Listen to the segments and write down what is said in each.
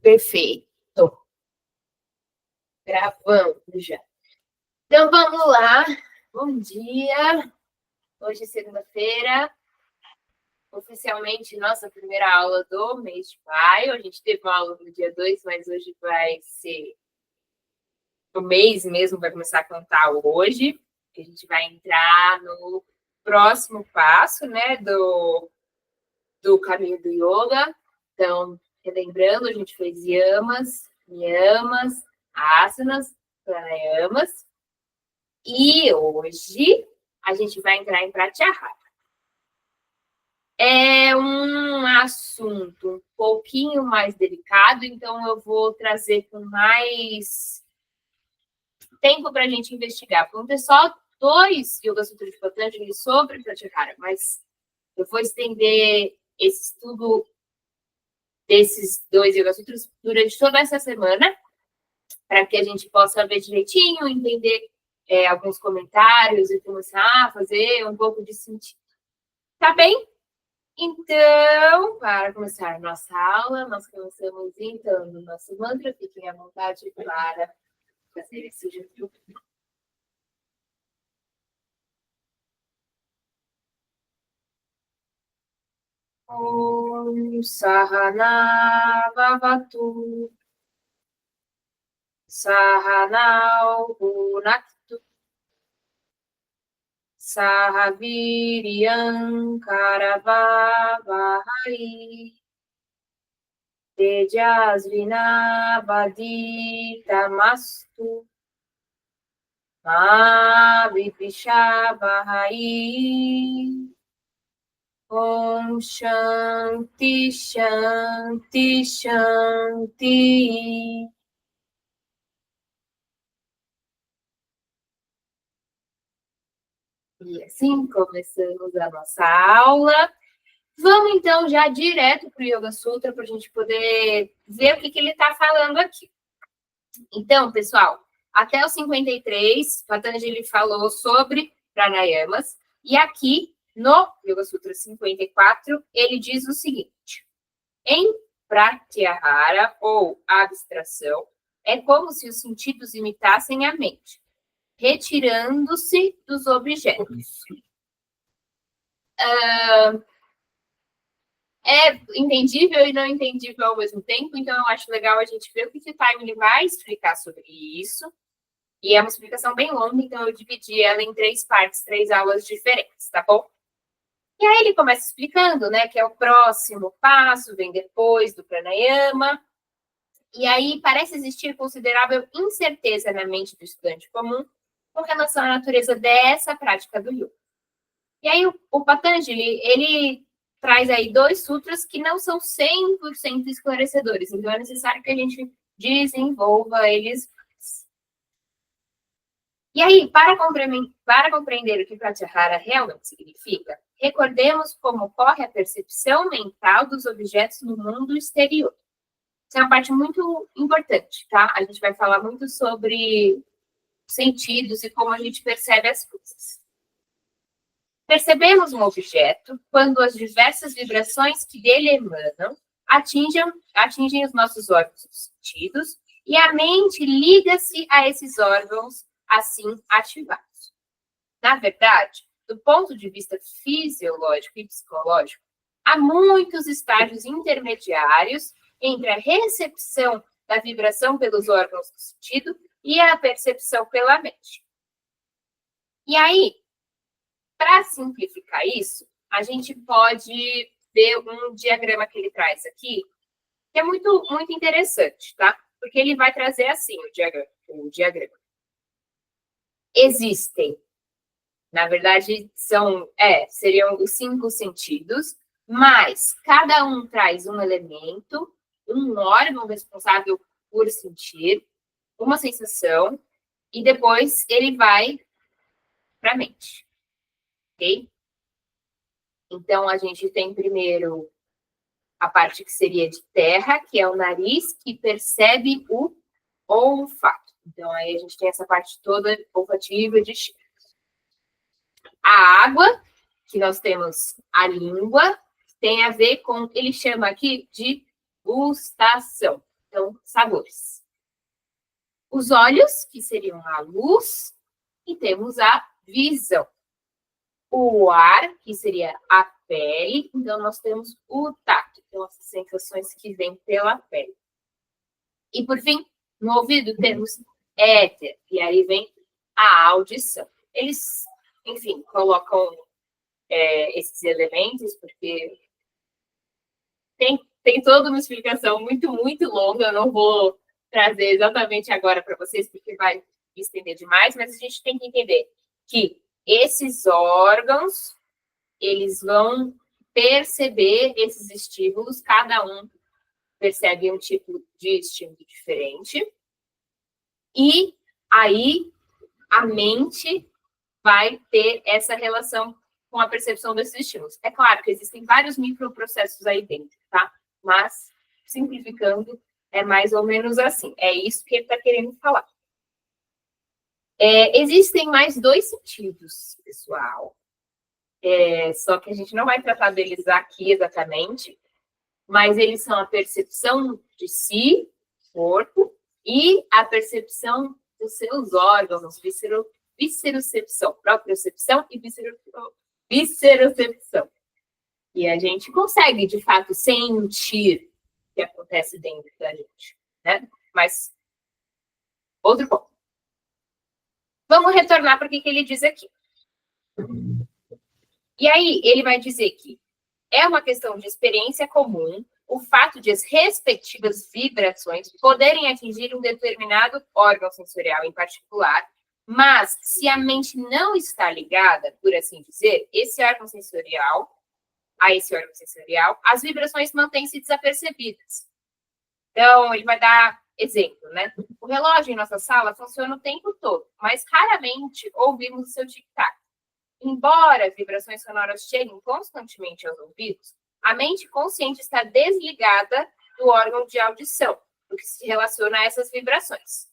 Perfeito. Gravando já. Então, vamos lá. Bom dia. Hoje é segunda-feira. Oficialmente, nossa primeira aula do mês de maio. A gente teve uma aula no dia 2, mas hoje vai ser... O mês mesmo vai começar a contar hoje. A gente vai entrar no próximo passo, né, do caminho do yoga. Então, relembrando, a gente fez yamas, niyamas, asanas, pranayamas. E hoje a gente vai entrar em pratyahara. É um assunto um pouquinho mais delicado, então eu vou trazer com mais tempo para a gente investigar. Vamos ter só 2 Yoga Sutras de Patanjali sobre pratyahara, mas eu vou estender esse estudo desses 2 Yoga Sutras durante toda essa semana, para que a gente possa ver direitinho, entender alguns comentários e começar a fazer um pouco de sentido. Tá bem? Então, para começar nossa aula, nós começamos então no nosso mantra. Fiquem à vontade para fazer esse junto. Om Sahana Vavatu Sahanau Bhunaktu Sahaviriam Karavavahai Tejasvinavaditamastu Ma Vipishabhai. Om Shanti Shanti Shanti. E assim começamos a nossa aula. Vamos, então, já direto para o Yoga Sutra, para a gente poder ver o que ele está falando aqui. Então, pessoal, até o 53, Patanjali falou sobre pranayamas. E aqui, no Yoga Sutra 54, ele diz o seguinte. Em pratyahara, ou abstração, é como se os sentidos imitassem a mente, retirando-se dos objetos. É entendível e não entendível ao mesmo tempo, então eu acho legal a gente ver o que o Time vai explicar sobre isso. E é uma explicação bem longa, então eu dividi ela em 3 partes, 3 aulas diferentes, tá bom? E aí ele começa explicando, né, que é o próximo passo, vem depois do pranayama. E aí parece existir considerável incerteza na mente do estudante comum com relação à natureza dessa prática do yoga. E aí o Patanjali, ele traz aí 2 sutras que não são 100% esclarecedores, então é necessário que a gente desenvolva eles. E aí, para compreender o que pratyahara realmente significa, recordemos como ocorre a percepção mental dos objetos no mundo exterior. Isso é uma parte muito importante, tá? A gente vai falar muito sobre sentidos e como a gente percebe as coisas. Percebemos um objeto quando as diversas vibrações que dele emanam atingem os nossos órgãos dos sentidos e a mente liga-se a esses órgãos assim ativados. Na verdade, do ponto de vista fisiológico e psicológico, há muitos estágios intermediários entre a recepção da vibração pelos órgãos do sentido e a percepção pela mente. E aí, para simplificar isso, a gente pode ver um diagrama que ele traz aqui, que é muito, muito interessante, tá? Porque ele vai trazer assim o diagrama. Existem, na verdade, seriam os 5 sentidos, mas cada um traz um elemento, um órgão responsável por sentir, uma sensação, e depois ele vai para a mente. Ok? Então, a gente tem primeiro a parte que seria de terra, que é o nariz, que percebe o olfato. Então, aí a gente tem essa parte toda olfativa de cheiros. A água, que nós temos a língua, tem a ver com, ele chama aqui de gustação. Então, sabores. Os olhos, que seriam a luz, e temos a visão. O ar, que seria a pele, então nós temos o tato, então as sensações que vêm pela pele. E por fim, no ouvido temos éter, e aí vem a audição. Eles, enfim, colocam esses elementos porque tem toda uma explicação muito, muito longa, eu não vou trazer exatamente agora para vocês, porque vai me estender demais, mas a gente tem que entender que esses órgãos, eles vão perceber esses estímulos, cada um percebe um tipo de estímulo diferente, e aí a mente vai ter essa relação com a percepção desses estímulos. É claro que existem vários microprocessos aí dentro, tá? Mas, simplificando, é mais ou menos assim. É isso que ele está querendo falar. Existem mais 2 sentidos, pessoal. Só que a gente não vai tratar deles aqui exatamente, mas eles são a percepção de si, corpo, e a percepção dos seus órgãos, viscerocepção, propriocepção e viscerocepção. E a gente consegue, de fato, sentir o que acontece dentro da gente, né? Mas, outro ponto. Vamos retornar para o que ele diz aqui. E aí, ele vai dizer que é uma questão de experiência comum o fato de as respectivas vibrações poderem atingir um determinado órgão sensorial em particular, mas se a mente não está ligada, por assim dizer, a esse órgão sensorial, as vibrações mantêm-se desapercebidas. Então, ele vai dar exemplo, né? O relógio em nossa sala funciona o tempo todo, mas raramente ouvimos o seu tic-tac. Embora vibrações sonoras cheguem constantemente aos ouvidos, a mente consciente está desligada do órgão de audição, o que se relaciona a essas vibrações.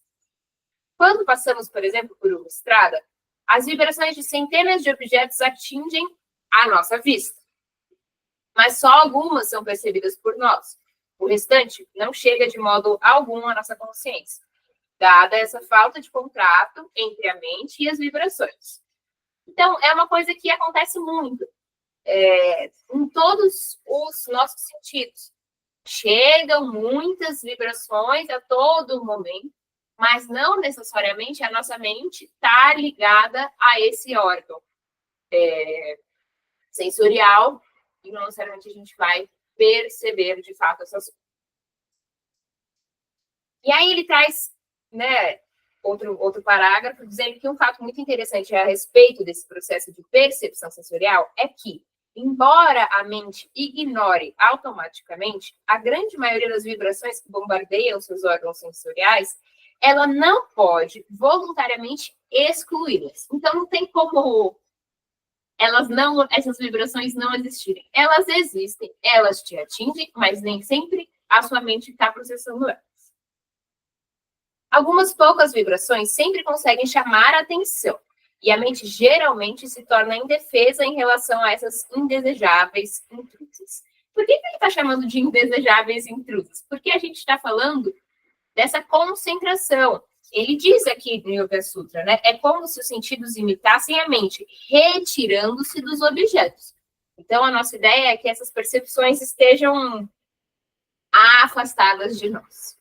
Quando passamos, por exemplo, por uma estrada, as vibrações de centenas de objetos atingem a nossa vista. Mas só algumas são percebidas por nós. O restante não chega de modo algum à nossa consciência, dada essa falta de contato entre a mente e as vibrações. Então, é uma coisa que acontece muito em todos os nossos sentidos. Chegam muitas vibrações a todo momento, mas não necessariamente a nossa mente está ligada a esse órgão sensorial, e não necessariamente a gente vai perceber, de fato, essas coisas. E aí ele traz, né, outro parágrafo, dizendo que um fato muito interessante a respeito desse processo de percepção sensorial é que, embora a mente ignore automaticamente a grande maioria das vibrações que bombardeiam seus órgãos sensoriais, ela não pode voluntariamente excluí-las. Então, não tem como essas vibrações não existirem. Elas existem, elas te atingem, mas nem sempre a sua mente está processando elas. Algumas poucas vibrações sempre conseguem chamar a atenção, e a mente geralmente se torna indefesa em relação a essas indesejáveis intrusas. Por que ele está chamando de indesejáveis intrusas? Porque a gente está falando dessa concentração. Ele diz aqui no Yoga Sutra, né? É como se os sentidos imitassem a mente, retirando-se dos objetos. Então, a nossa ideia é que essas percepções estejam afastadas de nós.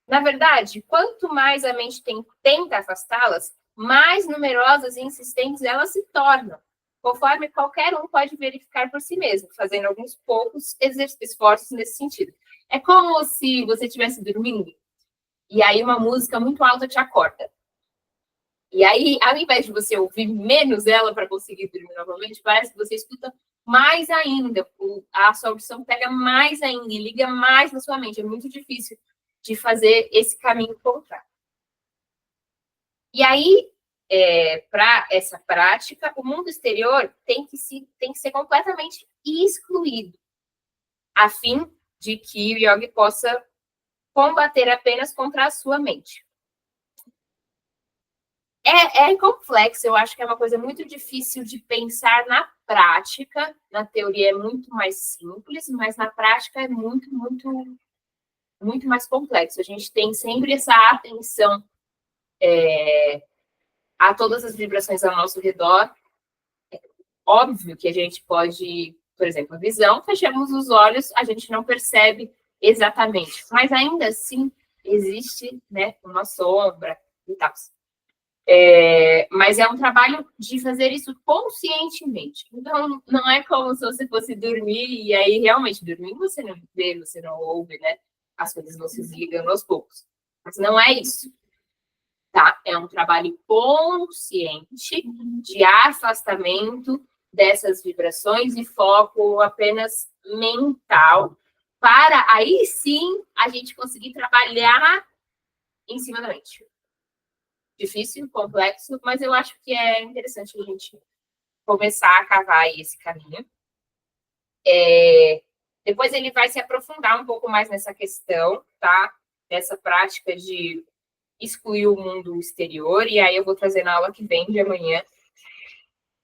Na verdade, quanto mais a mente tenta afastá-las, mais numerosas e insistentes elas se tornam, conforme qualquer um pode verificar por si mesmo, fazendo alguns poucos esforços nesse sentido. É como se você estivesse dormindo e aí uma música muito alta te acorda. E aí, ao invés de você ouvir menos ela para conseguir dormir novamente, parece que você escuta mais ainda. A sua audição pega mais ainda e liga mais na sua mente. É muito difícil de fazer esse caminho contrário. E aí, para essa prática, o mundo exterior tem que ser completamente excluído, a fim de que o yogi possa combater apenas contra a sua mente. É complexo, eu acho que é uma coisa muito difícil de pensar na prática, na teoria é muito mais simples, mas na prática é muito, muito, muito mais complexo. A gente tem sempre essa atenção a todas as vibrações ao nosso redor. Óbvio que a gente pode, por exemplo, a visão, fechamos os olhos, a gente não percebe exatamente, mas ainda assim existe, né, uma sombra e tal. Mas é um trabalho de fazer isso conscientemente. Então, não é como se você fosse dormir e aí realmente dormir você não vê, você não ouve, né? As coisas vão se desligando aos poucos. Mas não é isso, tá? É um trabalho consciente de afastamento dessas vibrações e foco apenas mental, para aí sim a gente conseguir trabalhar em cima da mente. Difícil, complexo, mas eu acho que é interessante a gente começar a cavar aí esse caminho. Depois ele vai se aprofundar um pouco mais nessa questão, tá? Nessa prática de excluir o mundo exterior, e aí eu vou trazer na aula que vem, de amanhã,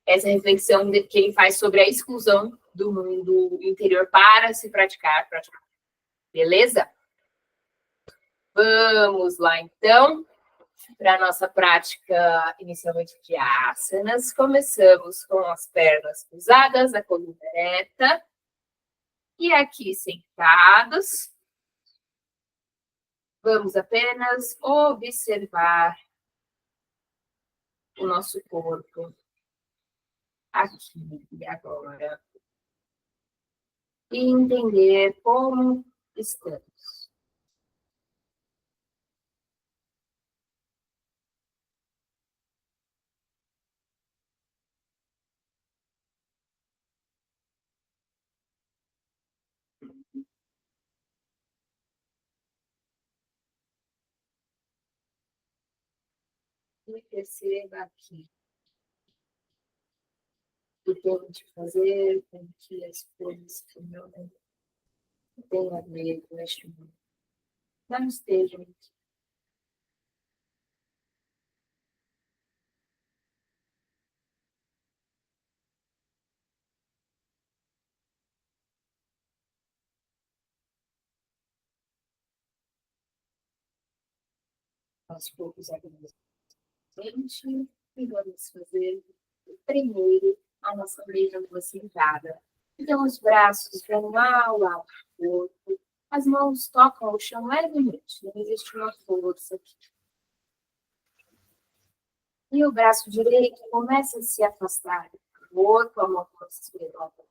essa reflexão que ele faz sobre a exclusão do mundo interior para se praticar. Beleza? Vamos lá, então, para a nossa prática inicialmente de asanas. Começamos com as pernas cruzadas, a coluna ereta. E aqui sentados, vamos apenas observar o nosso corpo aqui e agora. E entender como estamos. E perceba aqui o que eu de fazer com que as coisas que não têm a ver com este mundo não estejam aqui. Aos poucos, abrimos a mente e vamos fazer primeiro a nossa lua sentada. Então, os braços vão ao lado do corpo, as mãos tocam o chão levemente, não existe uma força aqui. E o braço direito começa a se afastar do corpo, a mão começa a se levantar.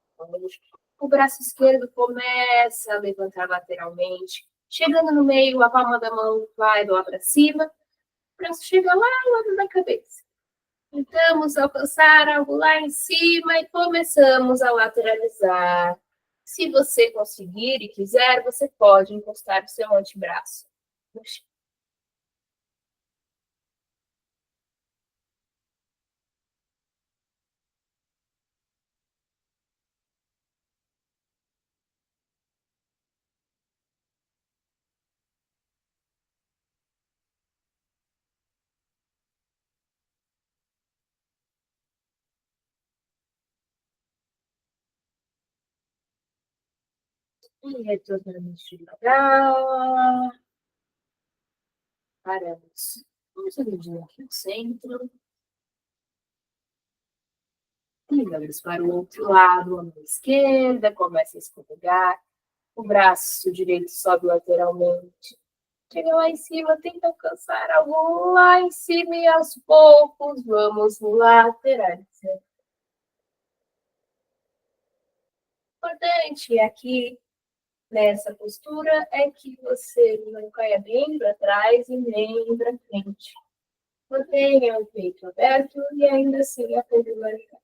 O braço esquerdo começa a levantar lateralmente, chegando no meio, a palma da mão vai lá para cima, o braço chega lá ao lado da cabeça. Tentamos alcançar algo lá em cima e começamos a lateralizar. Se você conseguir e quiser, você pode encostar o seu antebraço no chão. E retornamos devagar. Paramos. Vamos dividir aqui no centro. E vamos para o outro lado, a mão esquerda começa a escorregar. O braço direito sobe lateralmente. Chega lá em cima, tenta alcançar algo lá em cima e aos poucos vamos lateralizando. O importante aqui nessa postura é que você não caia nem para trás e nem para frente. Mantenha o peito aberto e ainda assim a coluna ereta.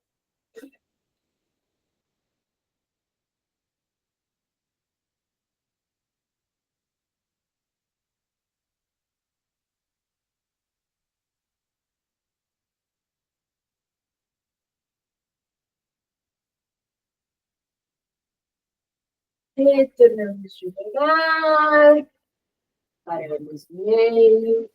Retornamos devagar. Paramos no meio.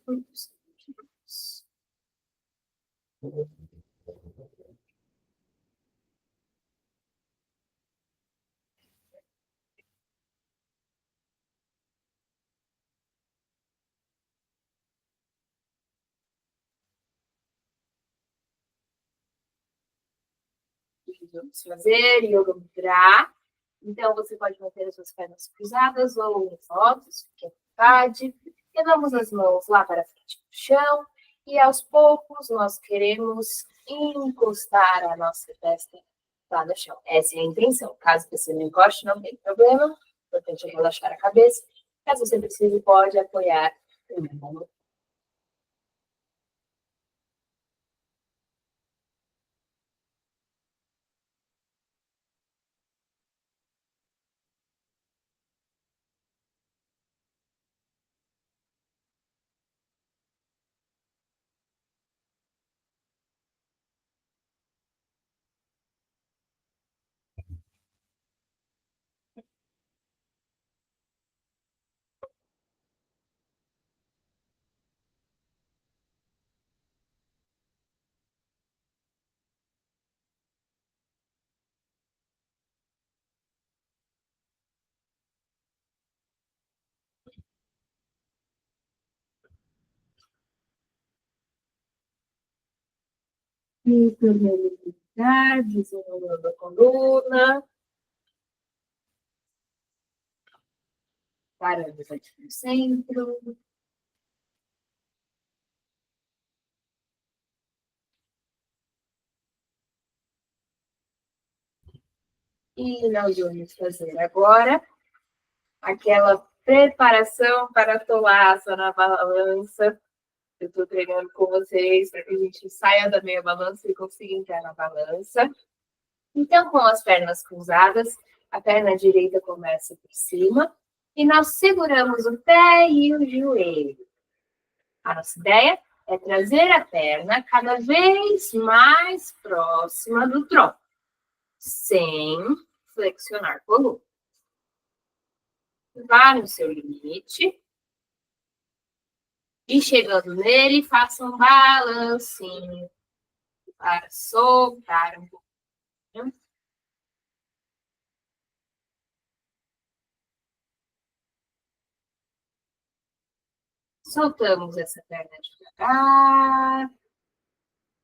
Vamos fazer Yoga Mudra. Então, você pode manter as suas pernas cruzadas ou em lótus, fique à vontade. Levamos as mãos lá para frente do chão e, aos poucos, nós queremos encostar a nossa testa lá no chão. Essa é a intenção. Caso você não encoste, não tem problema. O importante é relaxar a cabeça. Caso você precise, pode apoiar o ombro. E primeiro lugar, desenvolvendo a coluna. Paramos aqui no centro. E nós vamos fazer agora aquela preparação para a tolaça na balança. Eu estou treinando com vocês para que a gente saia da meia balança e consiga entrar na balança. Então, com as pernas cruzadas, a perna direita começa por cima e nós seguramos o pé e o joelho. A nossa ideia é trazer a perna cada vez mais próxima do tronco, sem flexionar a coluna. Vá no seu limite. E chegando nele, faça um balancinho para soltar um pouquinho. Soltamos essa perna devagar.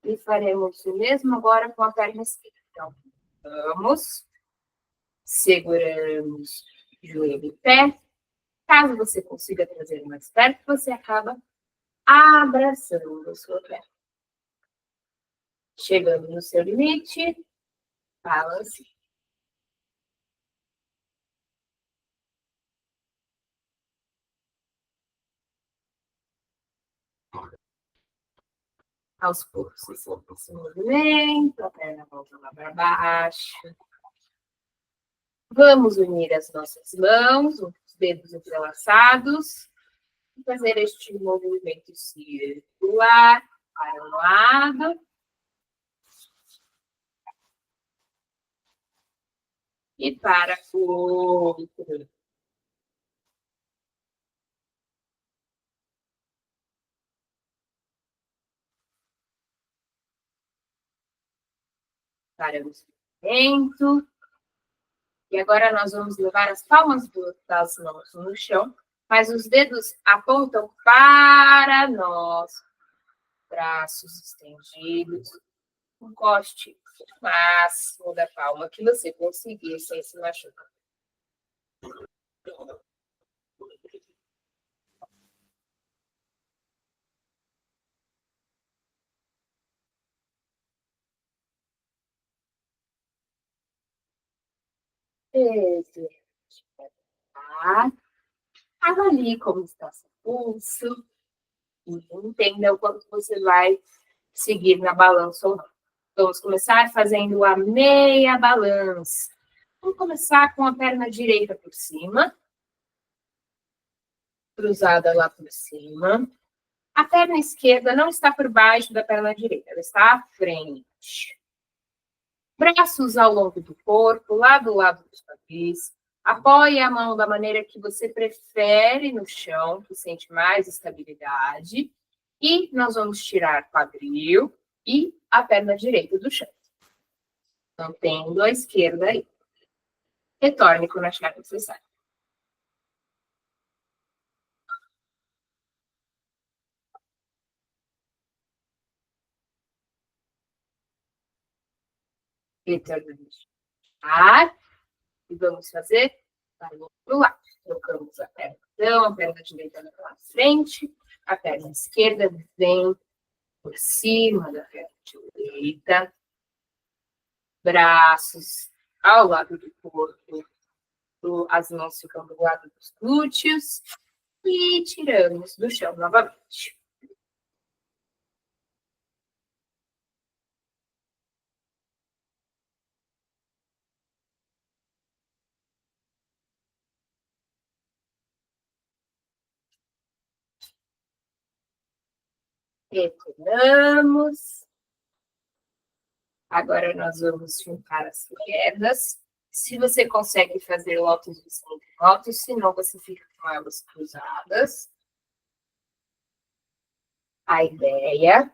E faremos o mesmo agora com a perna esquerda. Então, vamos. Seguramos joelho e pé. Caso você consiga trazer mais perto, você acaba abraçando a sua perna. Chegando no seu limite, balance. Aos poucos, você solta esse movimento, a perna volta lá para baixo. Vamos unir as nossas mãos, os dedos entrelaçados, e fazer este movimento circular para um lado e para o outro. Paramos o movimento. E agora nós vamos levar as palmas das mãos no chão, mas os dedos apontam para nós. Braços estendidos. Encoste o máximo da palma que você conseguir sem se machucar. Esse. Avalie como está seu pulso e entenda o quanto você vai seguir na balança ou não. Vamos começar fazendo a meia balança. Vamos começar com a perna direita por cima, cruzada lá por cima. A perna esquerda não está por baixo da perna direita, ela está à frente. Braços ao longo do corpo, lá do lado dos quadris. Apoie a mão da maneira que você prefere no chão, que sente mais estabilidade. E nós vamos tirar quadril e a perna direita do chão. Mantendo a esquerda aí. Retorne quando achar necessário. retornamos ar e vamos fazer para o outro lado. Trocamos a perna, então, a perna direita na frente, a perna esquerda vem por cima da perna direita, braços ao lado do corpo, as mãos ficam do lado dos glúteos e tiramos do chão novamente. Retornamos. Agora nós vamos juntar as pernas. Se você consegue fazer lótus, você entra em lótus, senão você fica com elas cruzadas. A ideia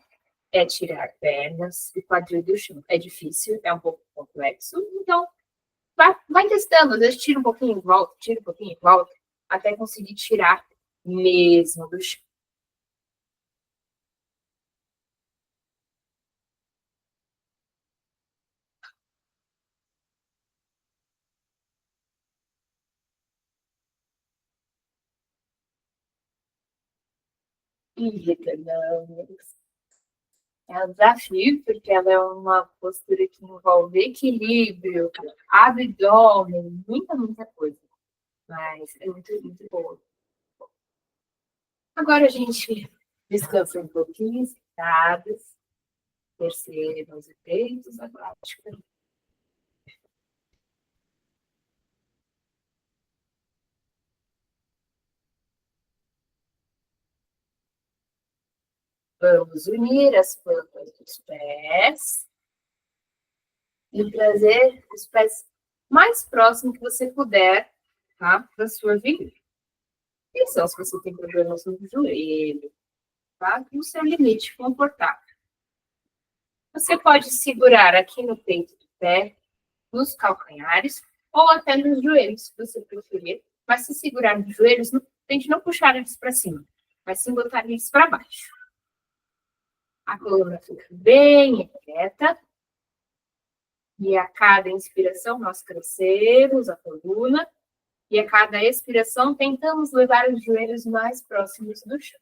é tirar pernas e quadril do chão. É difícil, é um pouco complexo, então vai testando. Às vezes tira um pouquinho em volta, tira um pouquinho em volta, até conseguir tirar mesmo do chão. E retornamos. É um desafio, porque ela é uma postura que envolve equilíbrio, abdômen, muita coisa. Mas é muito boa. Agora a gente descansa um pouquinho, sentados, percebam os efeitos da prática. Vamos unir as plantas dos pés e trazer os pés mais próximos que você puder, tá? Da sua virilha. Atenção se você tem problemas no joelho, tá? No seu limite confortável. Você pode segurar aqui no peito do pé, nos calcanhares, ou até nos joelhos, se você preferir. Mas se segurar nos joelhos, tente não puxar eles para cima, mas sim botar eles para baixo. A coluna fica bem reta. E a cada inspiração, nós crescemos a coluna. E a cada expiração, tentamos levar os joelhos mais próximos do chão.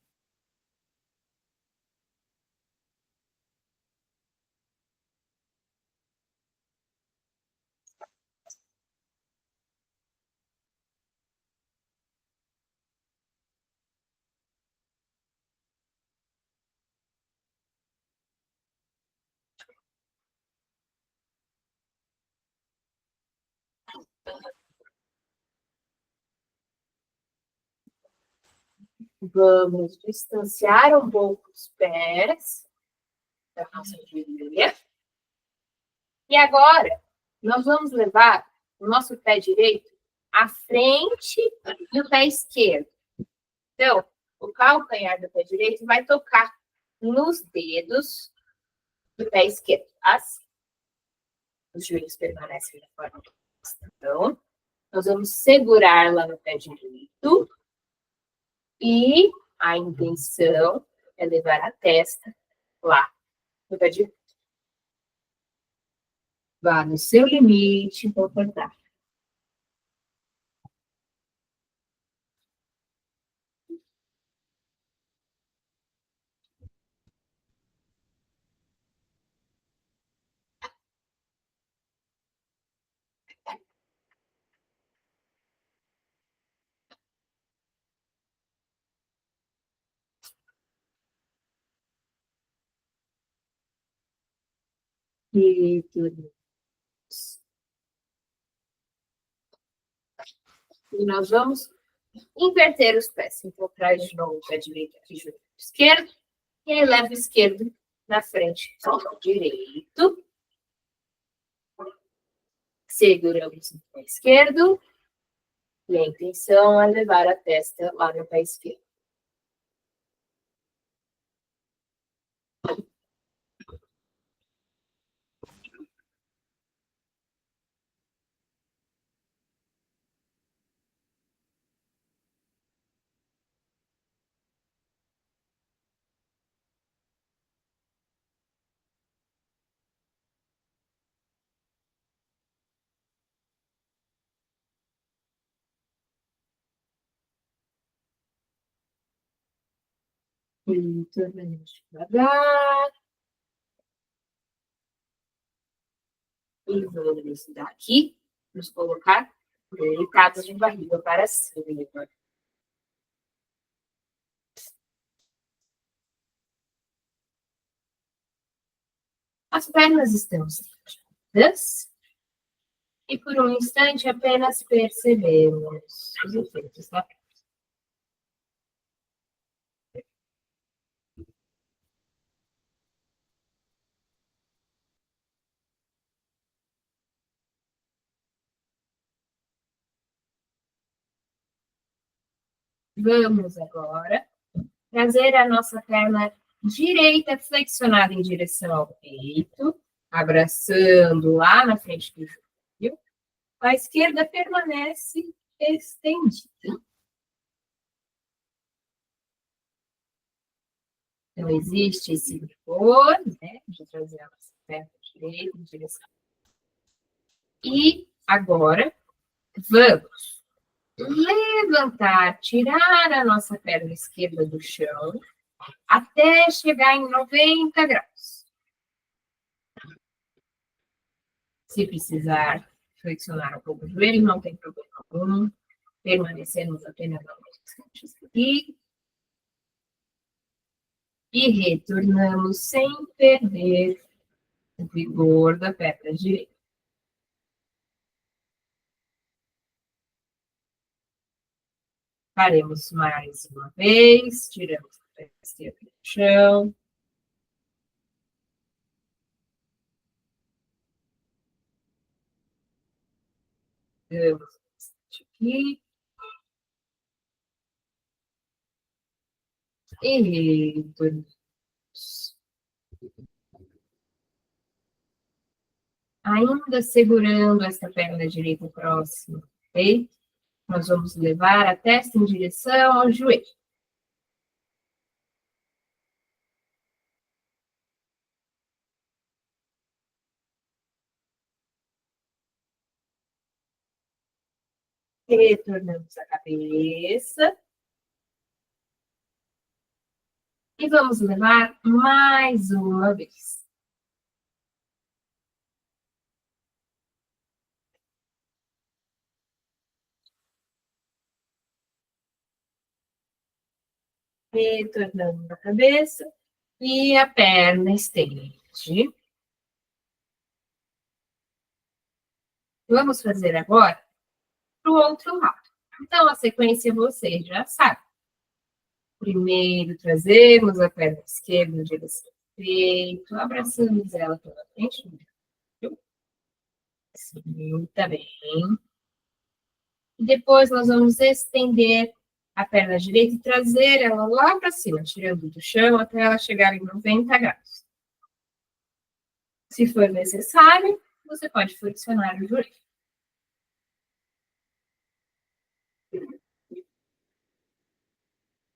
Vamos distanciar um pouco os pés da nossa virilha. E agora, nós vamos levar o nosso pé direito à frente do pé esquerdo. Então, o calcanhar do pé direito vai tocar nos dedos do pé esquerdo. Assim. Os joelhos permanecem da forma que estão. Nós vamos segurar lá no pé direito. E a intenção é levar a testa lá no pé direito. Vá no seu limite confortável. E tudo. E nós vamos inverter os pés. Então, traz de novo o pé direito aqui junto com o esquerdo. E aí leva o esquerdo na frente do direito. Seguramos o pé esquerdo. E a intenção é levar a testa lá no pé esquerdo. E tornamos devagar. E vamos daqui nos colocar deitados de barriga para cima. As pernas estão sentadas. E por um instante apenas percebemos os efeitos da prática. Vamos agora trazer a nossa perna direita flexionada em direção ao peito, abraçando lá na frente do joelho. A esquerda permanece estendida. Então, existe esse vigor, né, de trazer a nossa perna direita em direção. E agora, vamos levantar, tirar a nossa perna esquerda do chão, até chegar em 90 graus. Se precisar flexionar um pouco o joelho, não tem problema algum. Permanecemos apenas alguns instantes aqui. E retornamos sem perder o vigor da perna direita. Faremos mais uma vez, tiramos a perna esquerda do chão. Damos aqui. E retornamos. Ainda segurando essa perna direita próxima, ok? Nós vamos levar a testa em direção ao joelho. Retornamos a cabeça. E vamos levar mais uma vez. Retornando a cabeça e a perna estende. Vamos fazer agora para o outro lado. Então, a sequência você já sabe. Primeiro, trazemos a perna esquerda em direção ao peito, abraçamos ela pela frente. Sim, tá bem. E depois nós vamos estender a perna direita e trazer ela lá para cima, tirando do chão até ela chegar em 90 graus. Se for necessário, você pode flexionar o joelho.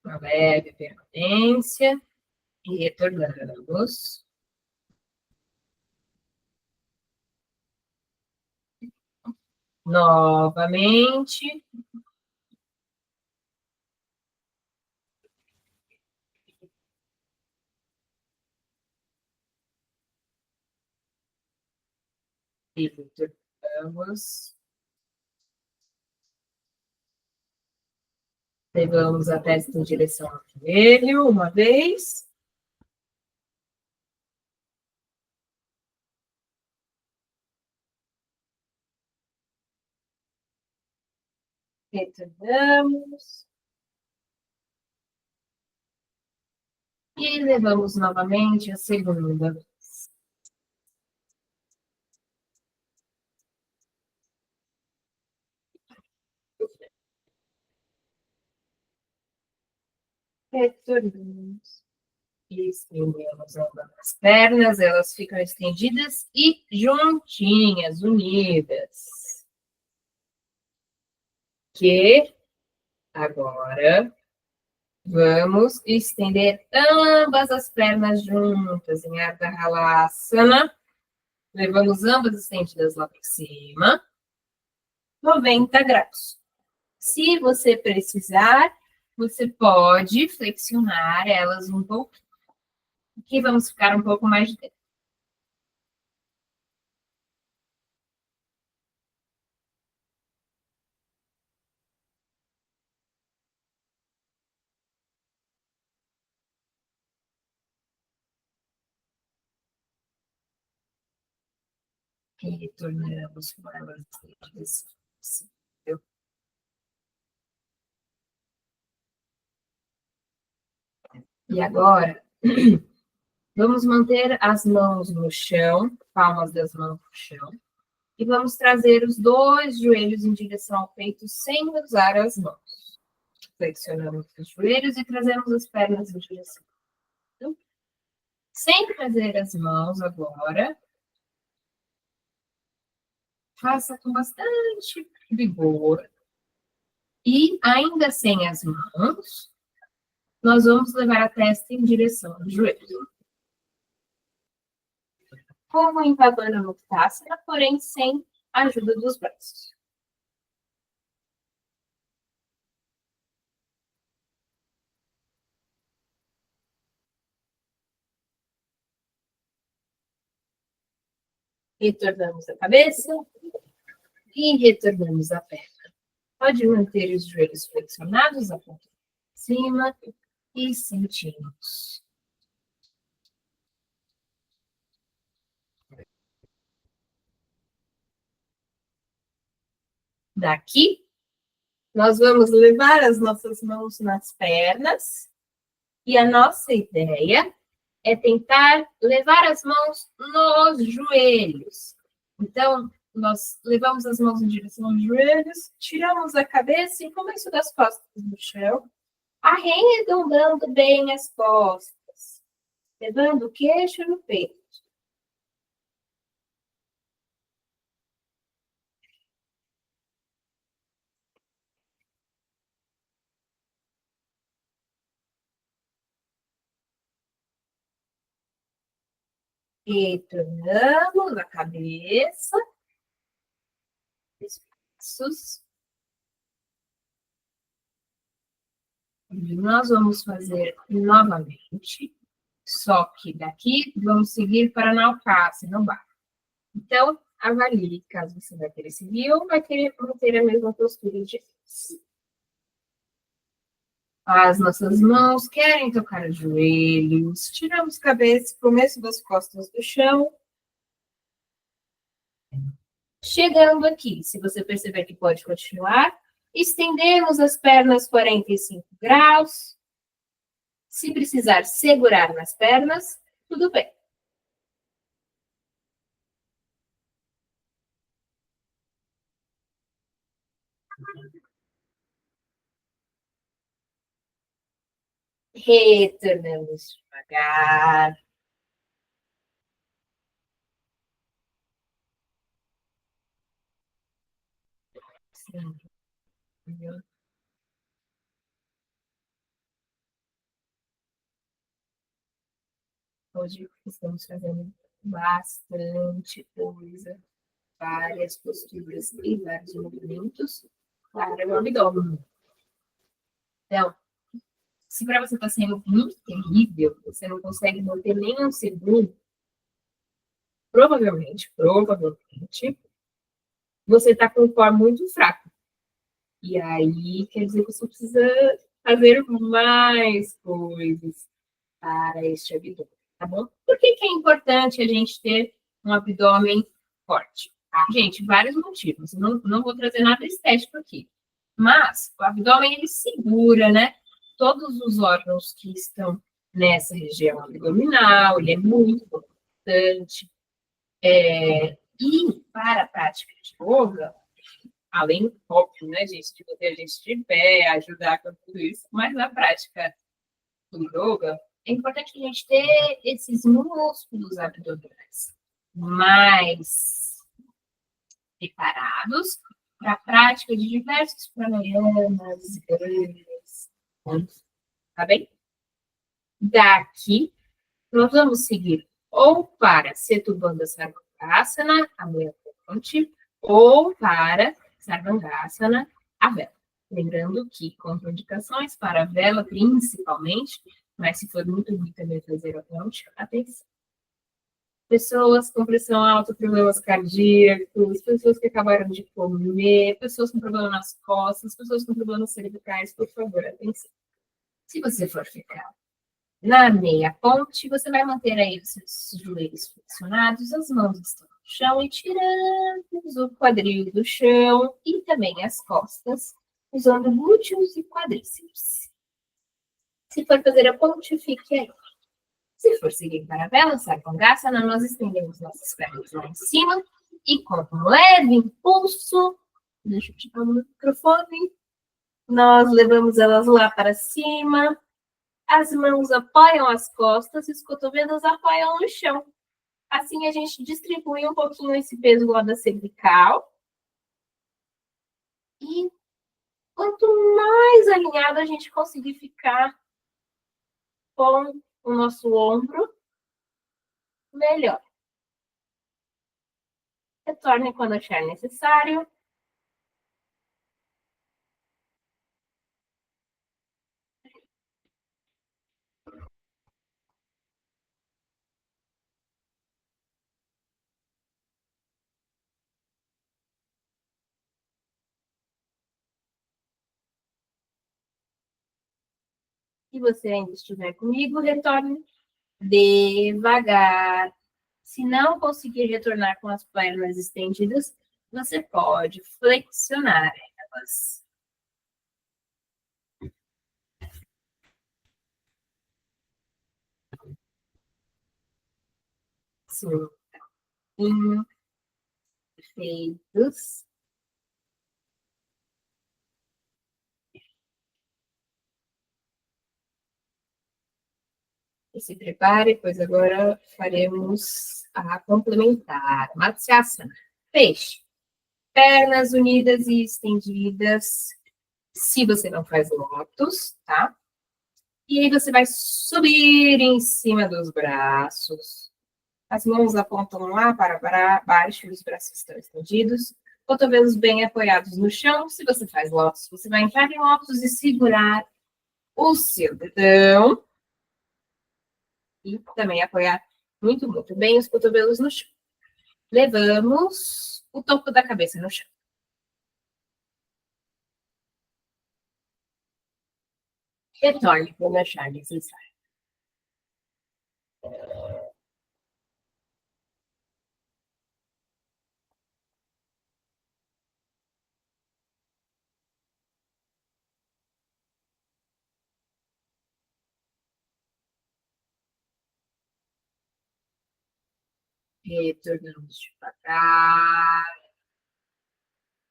Uma leve permanência e retornamos. Novamente. E retornamos. Levamos a testa em direção ao joelho, uma vez. Retornamos. E levamos novamente a segunda vez. Retornamos. E estendemos as pernas, elas ficam estendidas e juntinhas, unidas. Que agora vamos estender ambas as pernas juntas em Ardha Halasana. Levamos ambas estendidas lá para cima. 90 graus. Se você precisar, você pode flexionar elas um pouco, que vamos ficar um pouco mais de tempo. E retornamos com elas possível. E agora, vamos manter as mãos no chão, palmas das mãos no chão, e vamos trazer os dois joelhos em direção ao peito sem usar as mãos. Flexionamos os joelhos e trazemos as pernas em direção. Então, sem trazer as mãos agora, faça com bastante vigor. E ainda sem as mãos, nós vamos levar a testa em direção ao joelho. Como em Pavana Muktasana, porém sem a ajuda dos braços. Retornamos a cabeça e retornamos a perna. Pode manter os joelhos flexionados, a ponta de cima e sentimos. Daqui, nós vamos levar as nossas mãos nas pernas e a nossa ideia é tentar levar as mãos nos joelhos. Então, nós levamos as mãos em direção aos joelhos, tiramos a cabeça e começo das costas no chão, arredondando bem as costas, levando o queixo no peito. Retornamos a cabeça, espaços. E nós vamos fazer novamente, só que daqui vamos seguir para Naukasa, não vai. Então, avalie caso você vai querer seguir ou vai querer manter a mesma postura de as nossas mãos querem tocar os joelhos, tiramos a cabeça, começo das costas do chão. Chegando aqui, se você perceber que pode continuar, estendemos as pernas 45 graus. Se precisar segurar nas pernas, tudo bem. Retornamos devagar. Sim. Hoje estamos fazendo bastante coisa, várias posturas e vários movimentos para o abdômen. Então, se para você está sendo muito terrível, você não consegue manter nem um segundo, provavelmente, você está com o core muito fraco. E aí, quer dizer que você precisa fazer mais coisas para este abdômen, tá bom? Por que é importante a gente ter um abdômen forte? Gente, vários motivos. Não vou trazer nada estético aqui. Mas o abdômen, ele segura, né? Todos os órgãos que estão nessa região abdominal, ele é muito importante. E para a prática de yoga, além, óbvio, né, gente, de manter a gente de pé, ajudar com tudo isso, mas na prática do yoga, é importante a gente ter esses músculos abdominais mais preparados para a prática de diversos pranayamas, tá bem? Daqui, nós vamos seguir ou para Setubandha Sarvangasana, a mulher ponte, ou para Sarvangasana, a vela. Lembrando que contraindicações para a vela, principalmente, mas se for muito ruim também fazer atenção. Pessoas com pressão alta, problemas cardíacos, pessoas que acabaram de comer, pessoas com problema nas costas, pessoas com problemas cervicais, por favor, atenção. Se você for ficar na meia ponte, você vai manter aí os seus joelhos flexionados, as mãos estão no chão e tiramos o quadril do chão e também as costas, usando glúteos e quadríceps. Se for fazer a ponte, fique aí. Se for seguir para a vela, sai com graça, nós estendemos nossas pernas lá em cima e com um leve impulso, deixa eu tirar o microfone, nós levamos elas lá para cima, as mãos apoiam as costas e os cotovelos apoiam no chão. Assim a gente distribui um pouquinho esse peso lá da cervical. E quanto mais alinhado a gente conseguir ficar com o nosso ombro, melhor. Retorne quando achar necessário. Se você ainda estiver comigo, retorne devagar. Se não conseguir retornar com as pernas estendidas, você pode flexionar elas. Sim. Perfeitos. E se prepare, pois agora faremos a complementar. Matsyasana. Peixe. Pernas unidas e estendidas. Se você não faz lótus, tá? E aí você vai subir em cima dos braços. As mãos apontam lá para baixo, os braços estão estendidos. Cotovelos bem apoiados no chão. Se você faz lótus, você vai entrar em lótus e segurar o seu dedão. E também apoiar muito, muito bem os cotovelos no chão. Levamos o topo da cabeça no chão. Retorne quando achar necessário. Retornamos devagar.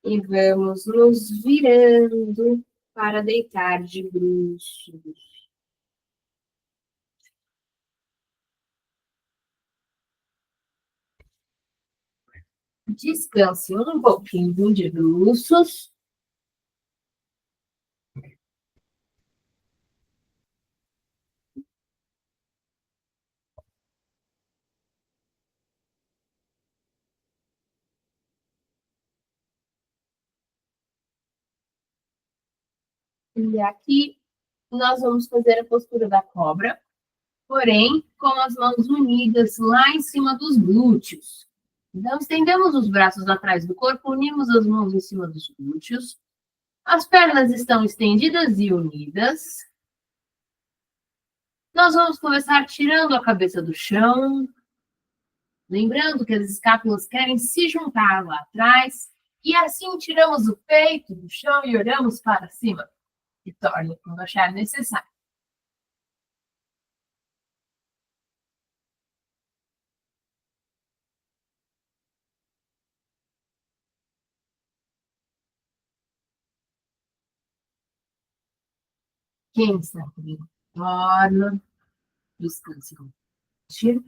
E vamos nos virando para deitar de bruços. Descanse um pouquinho de bruços. E aqui nós vamos fazer a postura da cobra, porém com as mãos unidas lá em cima dos glúteos. Então, estendemos os braços atrás do corpo, unimos as mãos em cima dos glúteos. As pernas estão estendidas e unidas. Nós vamos começar tirando a cabeça do chão. Lembrando que as escápulas querem se juntar lá atrás. E assim tiramos o peito do chão e olhamos para cima. E torne quando achar necessário. Quem está comigo? Torna. Descanse. Tira.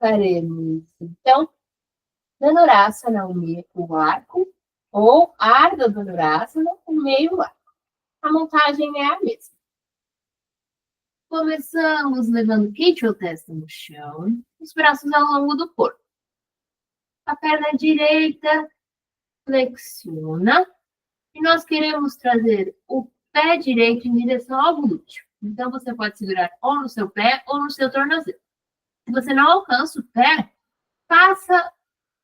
Faremos, então, Dhanurasana unir o arco, ou Ardha Dhanurasana, o meio arco. A montagem é a mesma. Começamos levando o Kichwa Testa no chão, os braços ao longo do corpo. A perna direita flexiona e nós queremos trazer o pé direito em direção ao glúteo. Então, você pode segurar ou no seu pé ou no seu tornozelo. Se você não alcança o pé, faça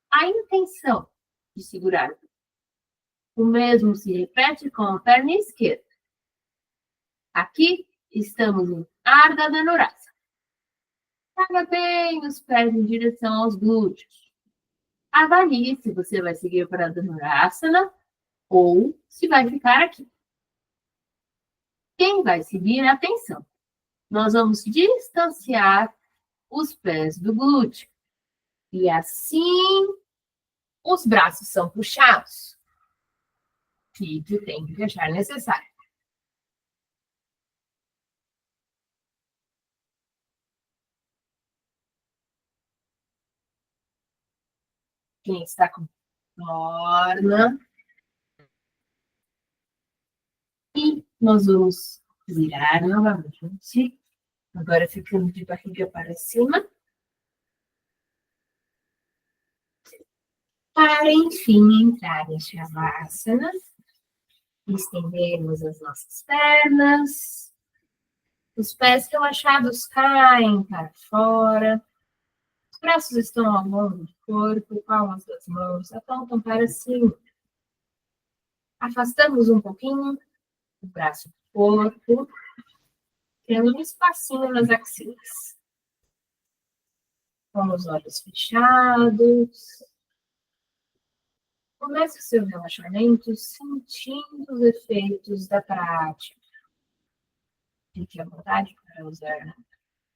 a intenção de segurar. O mesmo se repete com a perna esquerda. Aqui estamos em Ardha Dhanurasana. Traga bem os pés em direção aos glúteos. Avalie se você vai seguir para a Dhanurasana ou se vai ficar aqui. Quem vai seguir, atenção. Nós vamos distanciar os pés do glúteo. E assim, os braços são puxados. Fique o tempo que achar necessário. Quem está com torna. E nós vamos virar novamente. Agora ficando de barriga para cima. Para, enfim, entrar em Shavasana. Estendemos as nossas pernas. Os pés relaxados caem para fora. Os braços estão ao longo do corpo, palmas das mãos apontam para cima. Afastamos um pouquinho o braço do corpo, criando um espacinho nas axilas. Com os olhos fechados. Comece o seu relaxamento sentindo os efeitos da prática. Fique à vontade para usar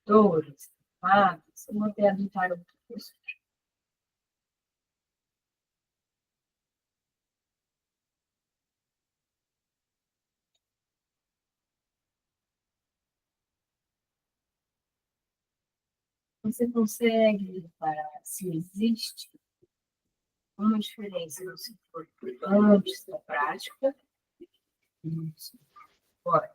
dores, tomadas, ou até adotar outra postura. Você consegue reparar se existe uma diferença no seu corpo antes da prática e agora?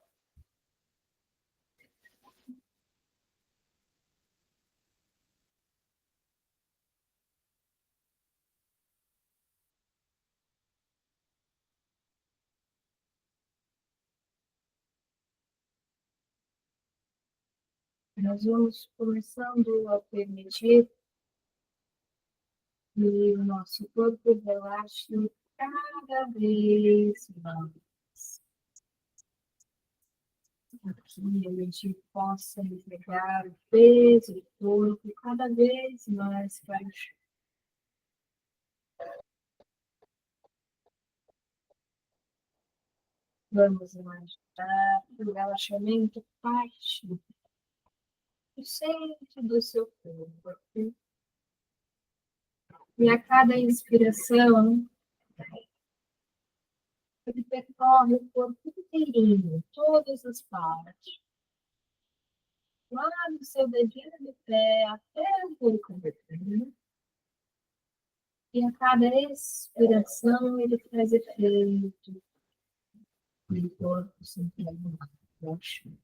Nós vamos começando a permitir que o nosso corpo relaxe cada vez mais. Aqui a gente possa entregar o peso do corpo cada vez mais para o chão. Vamos imaginar o relaxamento parte do centro do seu corpo. E a cada inspiração, ele percorre o corpo inteirinho, todas as partes. Lá no seu dedinho do pé, até o couro cabeludo. E a cada expiração, ele traz efeito no corpo centrado no chão.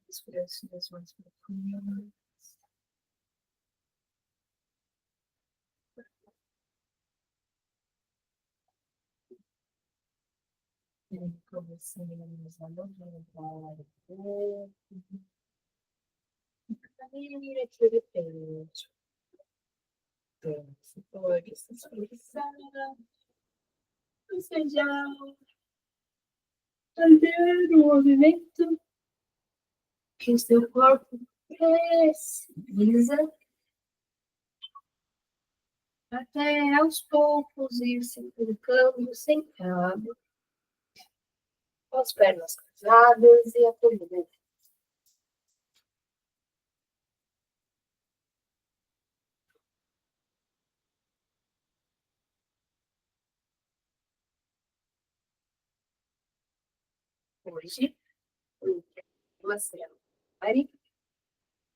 Respirações mais profundas. Começamos a movimentar o corpo. Caminhe aqui de peito. Então, você pode se espreguiçar. Você já fazer o movimento que o seu corpo precisa até aos poucos ir se colocando sentado, com as pernas cruzadas e a coluna. Hoje, o tema será Brahmari.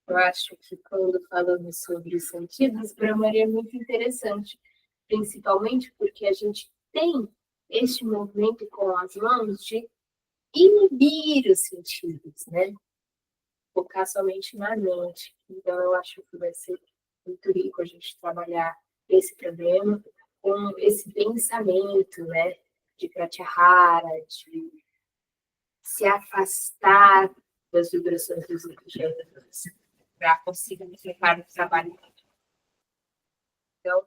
Eu acho que quando falamos sobre os sentidos, Brahmari é muito interessante, principalmente porque a gente tem este movimento com as mãos de inibir os sentidos, né? Focar somente na mente. Então, eu acho que vai ser muito rico a gente trabalhar esse problema com esse pensamento, né? De pratyahara, de se afastar das vibrações dos objetos para conseguir ficar no trabalho. Então,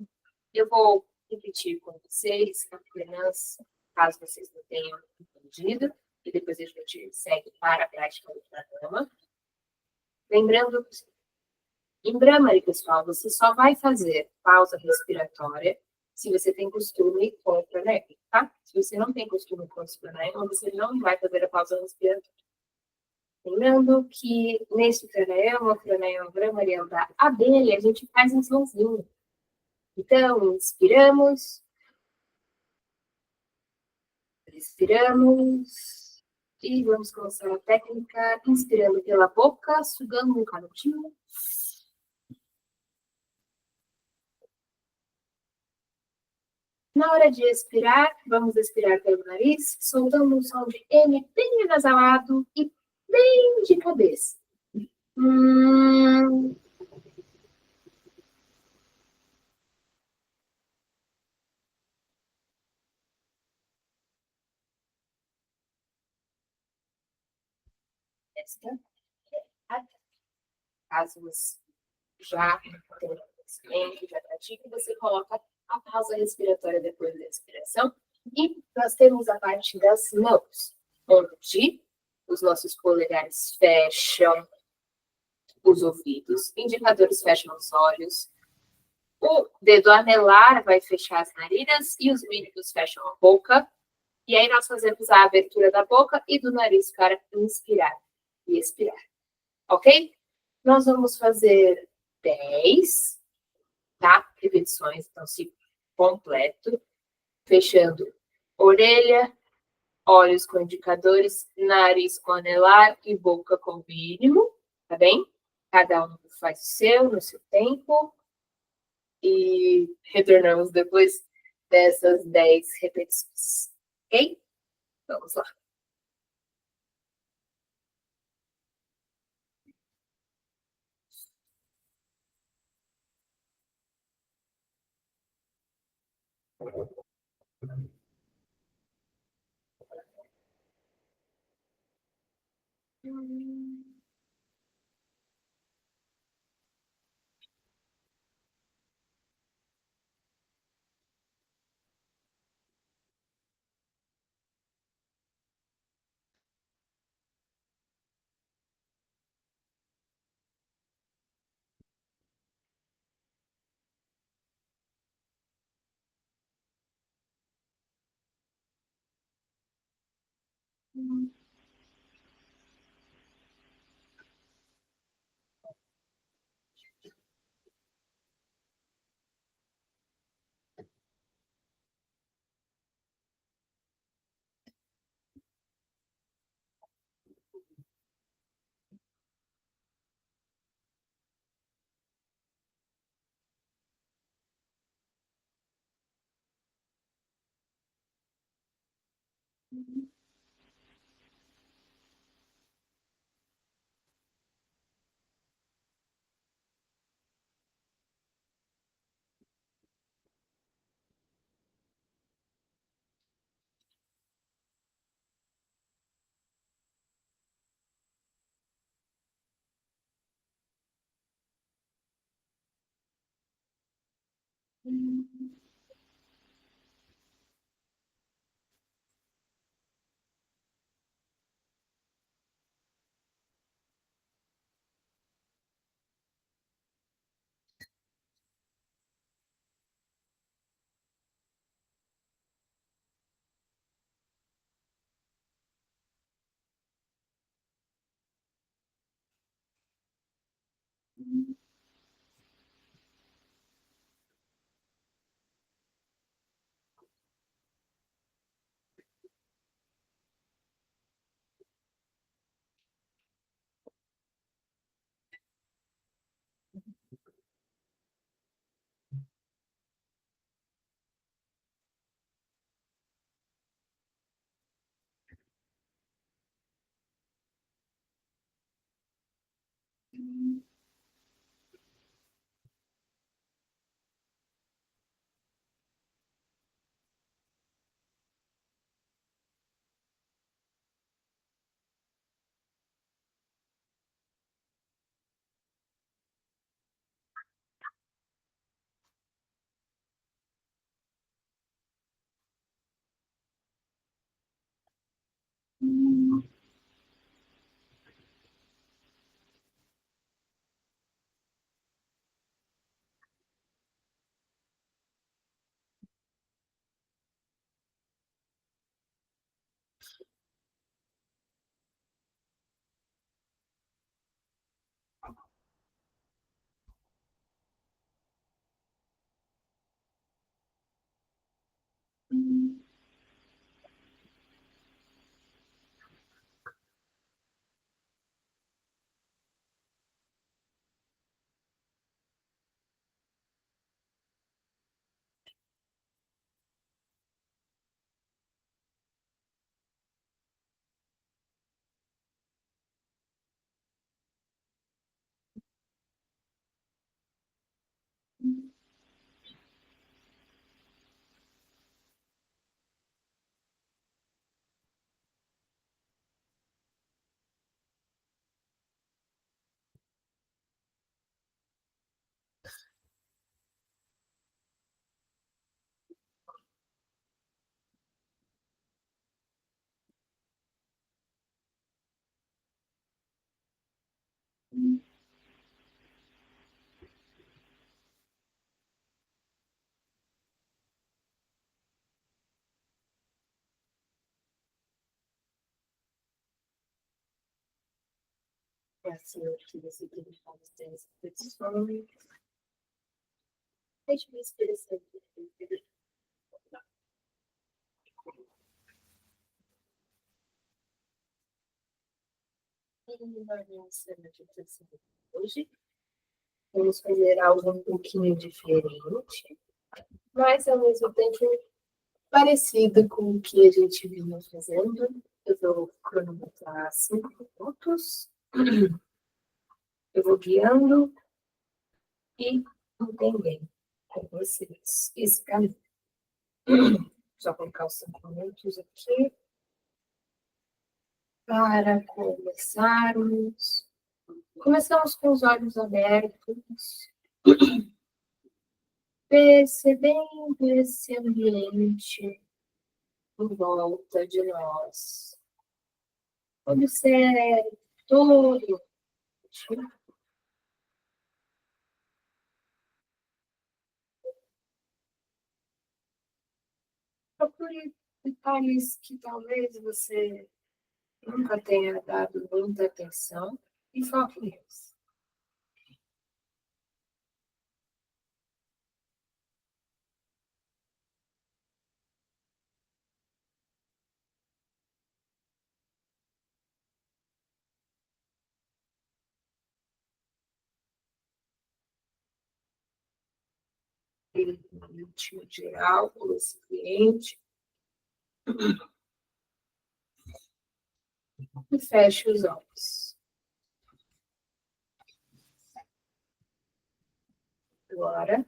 eu vou repetir com vocês apenas, caso vocês não tenham entendido, e depois a gente segue para a prática do pranayama. Lembrando, em Brahmari, pessoal, você só vai fazer pausa respiratória se você tem costume com o pranayama, tá? Se você não tem costume com o pranayama, você não vai fazer a pausa respiratória. Lembrando que nesse pranayama, o pranayama Brahmari é da abelha, a gente faz as mãozinhas. Então, inspiramos, expiramos, e vamos começar a técnica inspirando pela boca, sugando um canudinho. Na hora de expirar, vamos expirar pelo nariz, soltando um som de M bem anasalado e bem de cabeça. Esta é a caso você já tenha conhecimento, já pratique, você coloca a pausa respiratória depois da expiração. E nós temos a parte das mãos, onde os nossos polegares fecham os ouvidos, indicadores fecham os olhos, o dedo anelar vai fechar as narinas e os mínimos fecham a boca. E aí nós fazemos a abertura da boca e do nariz para inspirar e expirar. Ok? Nós vamos fazer 10, tá? Repetições, então ciclo completo, fechando orelha, olhos com indicadores, nariz com anelar e boca com mínimo, tá bem? Cada um faz o seu, no seu tempo. E retornamos depois dessas 10 repetições. Ok? Vamos lá. Assim, eu tive esse significado dessas petições. Deixa eu ver se interessante. Hoje, vamos fazer algo um pouquinho diferente, mas ao mesmo tempo parecido com o que a gente vinha fazendo. Eu vou cronometrar 5 minutos, eu vou guiando e entendendo com vocês esse caminho. Só colocar os 5 minutos aqui para começarmos. Começamos com os olhos abertos, percebendo esse ambiente em volta de nós. Observe todo. Procure detalhes que talvez você nunca tenha dado muita atenção e foque neles. Ele ritmo geral com esse cliente. E feche os olhos. Agora,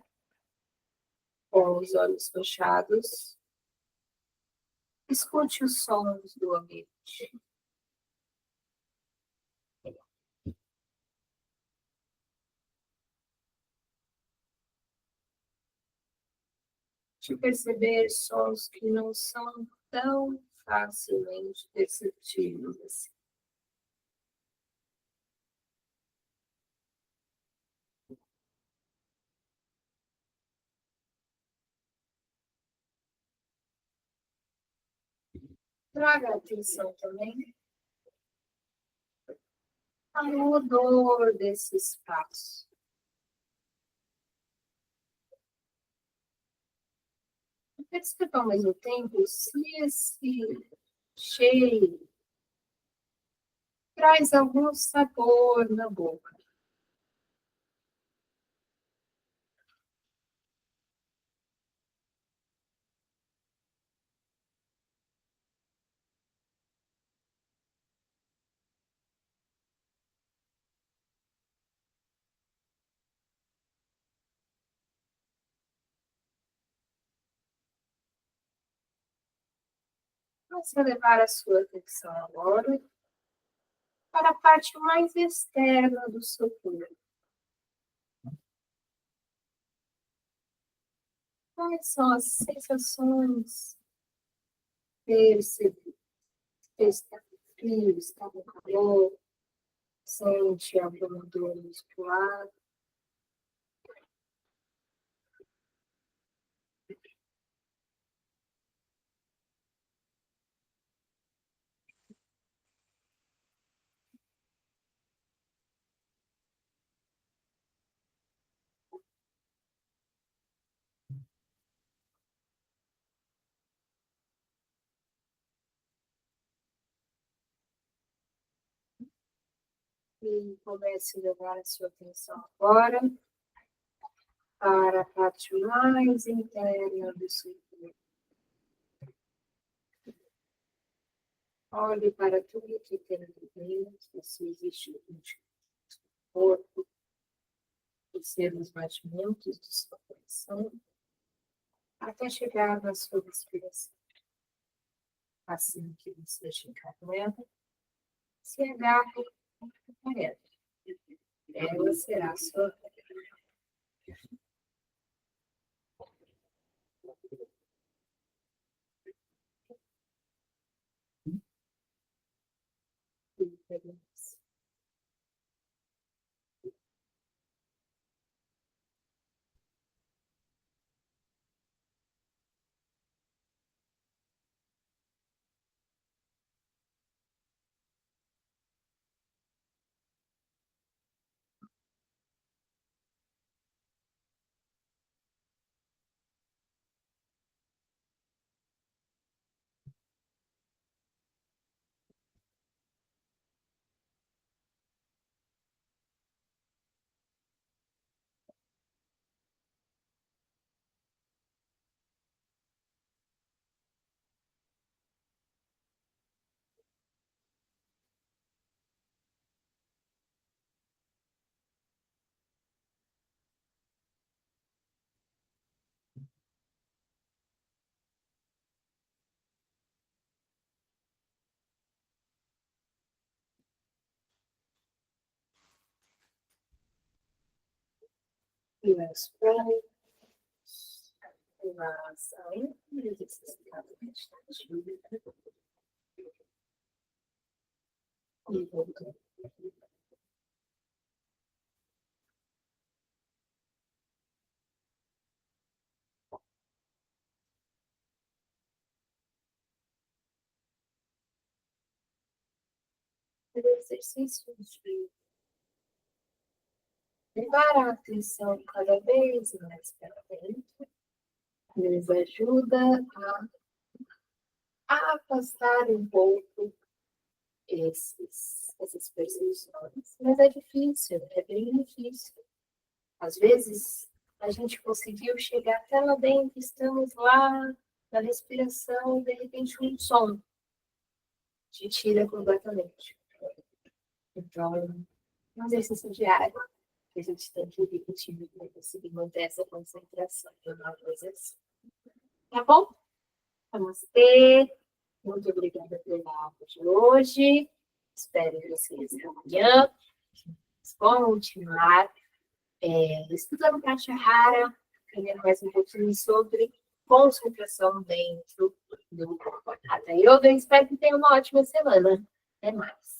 com os olhos fechados, escute os sons do ambiente. De perceber sons que não são tão facilmente perceptíveis assim. Traga atenção também ao odor desse espaço. Perceba ao mesmo tempo se esse cheiro traz algum sabor na boca. Você levar a sua atenção agora para a parte mais externa do seu corpo. Quais são as sensações percebidas? Está frio, está com calor, sente alguma dor muscular. E comece a levar a sua atenção agora para a parte mais interna do seu corpo. Olhe para tudo que tem ali dentro, se existe algum tipo de corpo, perceba os batimentos de sua coração, até chegar na sua respiração. Assim que você chegar nela, se agarre a ela. Ela será a sua referência. E as pranchas, relaxam, exercitado meditativo. E voltando. O exercício de levar a atenção cada vez mais para dentro nos ajuda a afastar um pouco essas percepções. Mas é difícil, é bem difícil. Às vezes, a gente conseguiu chegar até lá dentro, estamos lá na respiração, de repente um som te tira completamente. Então, é um exercício diário que a gente tem que ir repetindo para conseguir manter essa concentração no exercício. Tá bom? Namastê. Muito obrigada pela aula de hoje. Espero vocês amanhã. Vamos continuar estudando Pratyahara, aprendendo mais um pouquinho sobre concentração dentro do Hatha Yoga. Espero que tenham uma ótima semana. Até mais.